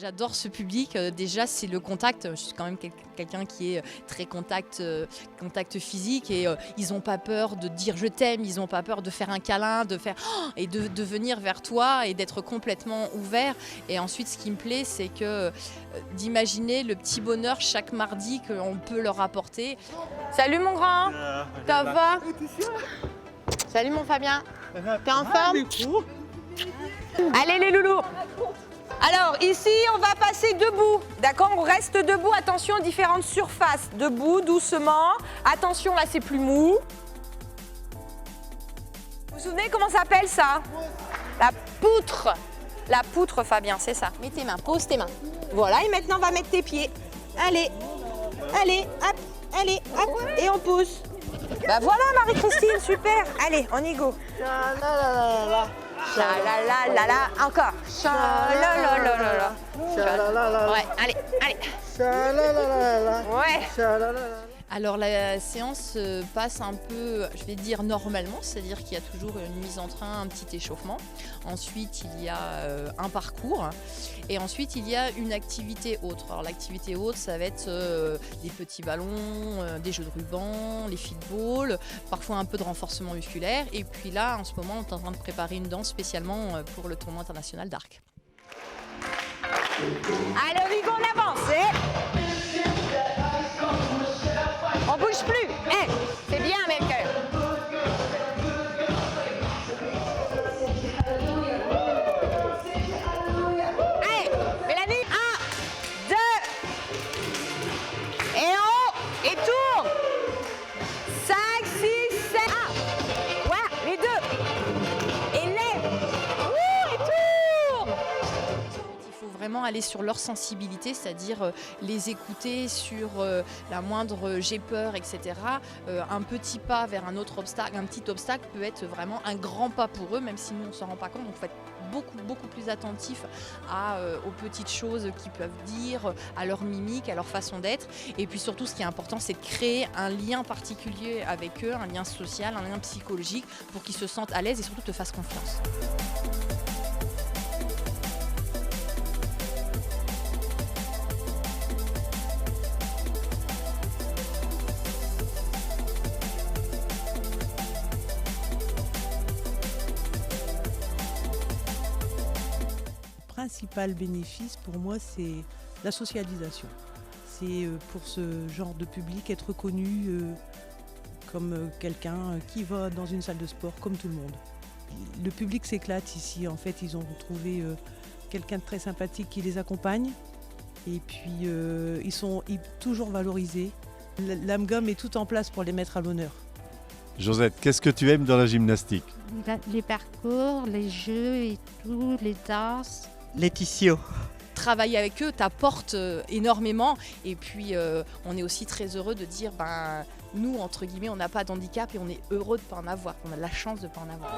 J'adore ce public. Déjà, c'est le contact. Je suis quand même quelqu'un qui est très contact physique et ils n'ont pas peur de dire je t'aime, ils n'ont pas peur de faire un câlin, et de venir vers toi et d'être complètement ouvert. Et ensuite, ce qui me plaît, c'est d'imaginer le petit bonheur chaque mardi qu'on peut leur apporter. Salut mon grand, ça va? Salut mon Fabien, t'es en forme? Allez les loulous. Alors ici on va passer debout, d'accord? On reste debout, attention aux différentes surfaces. Debout, doucement, attention là c'est plus mou. Vous vous souvenez comment ça s'appelle ça? La poutre. La poutre Fabien, c'est ça. Mets tes mains, pose tes mains. Voilà et maintenant on va mettre tes pieds. Allez, allez, hop, allez, hop, et on pousse. Bah voilà Marie-Christine, super. Allez, on y go. Cha-la-la-la-la, encore. Cha-la-la-la-la-la. Ouais, allez, allez. Ouais. Alors la séance passe un peu, je vais dire normalement, c'est-à-dire qu'il y a toujours une mise en train, un petit échauffement. Ensuite, il y a un parcours et ensuite il y a une activité autre. Alors l'activité autre, ça va être des petits ballons, des jeux de ruban, les footballs, parfois un peu de renforcement musculaire. Et puis là, en ce moment, on est en train de préparer une danse spécialement pour le tournoi international d'arc. Allez, Rigo, on avance. On bouge plus. Hey, c'est bien, mec. Allez, Mélanie. 1, 2. Et en haut. Et tourne. 5, 6, 7. 1. Voilà, les deux. Et lève. Et tourne. Il faut vraiment aller sur leur sensibilité, c'est-à-dire les écouter sur la moindre j'ai peur, etc. Un petit pas vers un autre obstacle, un petit obstacle peut être vraiment un grand pas pour eux, même si nous on ne s'en rend pas compte. Donc il faut être beaucoup plus attentif aux petites choses qu'ils peuvent dire, à leur mimique, à leur façon d'être. Et puis surtout, ce qui est important, c'est de créer un lien particulier avec eux, un lien social, un lien psychologique, pour qu'ils se sentent à l'aise et surtout te fassent confiance. Le principal bénéfice pour moi, c'est la socialisation. C'est pour ce genre de public être reconnu comme quelqu'un qui va dans une salle de sport comme tout le monde. Le public s'éclate ici. En fait, ils ont trouvé quelqu'un de très sympathique qui les accompagne. Et puis, ils sont toujours valorisés. L'AMGA met tout en place pour les mettre à l'honneur. Josette, qu'est-ce que tu aimes dans la gymnastique? Les parcours, les jeux et tout, les danses. Laetitia. Travailler avec eux t'apporte énormément et puis on est aussi très heureux de dire nous entre guillemets on n'a pas d'handicap et on est heureux de ne pas en avoir, on a la chance de ne pas en avoir.